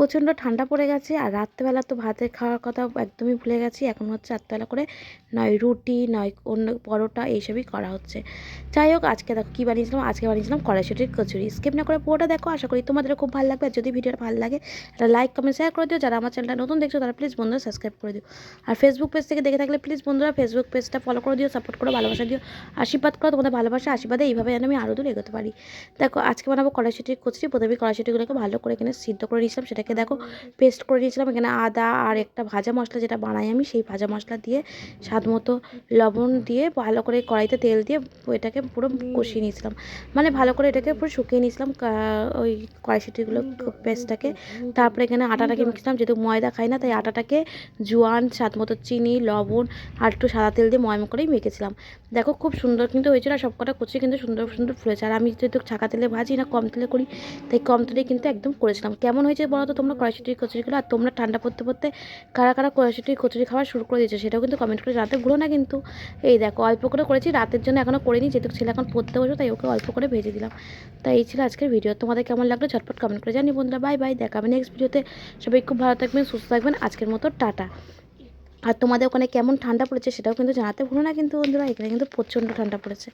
প্রচণ্ড ঠান্ডা পড়ে গেছে। আর রাত্রেবেলা তো ভাতের খাওয়ার কথা একদমই ভুলে গেছি। এখন হচ্ছে রাত্রেবেলা করে নয় রুটি নয় অন্য পরোটা এইসবই করা হচ্ছে। যাই হোক, আজকে দেখো কী বানিয়েছিলাম। আজকে বানিয়েছিলাম কড়াইশুঁটির কচুরি। স্কিপ না করে পুরোটা দেখো, আশা করি তোমাদের খুব ভালো লাগবে। আর যদি ভিডিওটা ভালো লাগে একটা লাইক কমেন্ট শেয়ার করে দিও। যারা আমার চ্যানেলটা নতুন দেখছো তারা প্লিজ বন্ধুরা সাবস্ক্রাইব করে দিও। আর ফেসবুক পেজ থেকে দেখে থাকলে প্লিজ বন্ধুরা ফেসবুক পেজটা ফলো করে দিও, সাপোর্ট করো, ভালোবাসা দিও, আশীর্বাদ করো। তোমাদের ভালোবাসা আশীর্বাদে এইভাবে যেন আমি আরও দূর এগোতে পারি। দেখো আজকে বানাবো কড়াইশুঁটির কচুরি। প্রথমে কড়াইশুঁটিগুলোকে ভালো করে এখানে সিদ্ধ করে নিয়েছিলাম, সেটাকে দেখো পেস্ট করে নিয়েছিলাম। এখানে আদা আর একটা ভাজা মশলা যেটা বানাই আমি, সেই ভাজা মশলা দিয়ে স্বাদ মতো লবণ দিয়ে ভালো করে কড়াইতে তেল দিয়ে এটাকে পুরো কষিয়ে নিয়েছিলাম। মানে ভালো করে এটাকে পুরো শুকিয়ে নিয়েছিলাম ওই কড়াইশুঁটিগুলো পেস্টটাকে। তারপরে এখানে আটাটাকে মিশলাম, যেহেতু ময়দা খাই না তাই আটাটাকে জোয়ান, স্বাদ মতো চিনি, লবণ আর একটু সাদা তেল দিয়ে ময়ম করেই মেখেছিলাম। দেখো খুব সুন্দর কিন্তু হয়েছিল। আর সবকটা কচুরি কিন্তু সুন্দর সুন্দর ফুলেছে। আর আমি যেহেতু ছাকা তেলে ভাজি না কম তেলে করি, তাই কম তেলে কিন্তু একদম করেছিলাম। কেমন হয়েছে বলো তো তোমরা কড়াইশুঁটির কচুরিগুলো? আর তোমরা ঠান্ডা পড়তে পড়তে কারা কারা কড়াইশুঁটির কচুরি খাওয়া শুরু করে দিয়েছো সেটাও কিন্তু কমেন্ট করে জানাতে ভুলো না কিন্তু। এই দেখো অল্প করে করেছি, রাতের জন্য এখনও করিনি, যেহেতু ছেলে এখন পড়তে বসো তাই ওকে অল্প করে ভেজে দিলাম। তাই এই ছিল আজকের ভিডিও। তোমাদের কেমন লাগলো ঝটপট কমেন্ট করে জানি বন্ধুরা। বাই বাই, দেখা হবে নেক্সট ভিডিওতে। সবাই খুব ভালো থাকবেন, সুস্থ থাকবেন। আজকের মতো টাটা। আর তোমাদের ওখানে কেমন ঠান্ডা পড়েছে সেটাও কিন্তু জানাতে ভুলো না কিন্তু বন্ধুরা। এখানে কিন্তু প্রচণ্ড ঠান্ডা পড়েছে।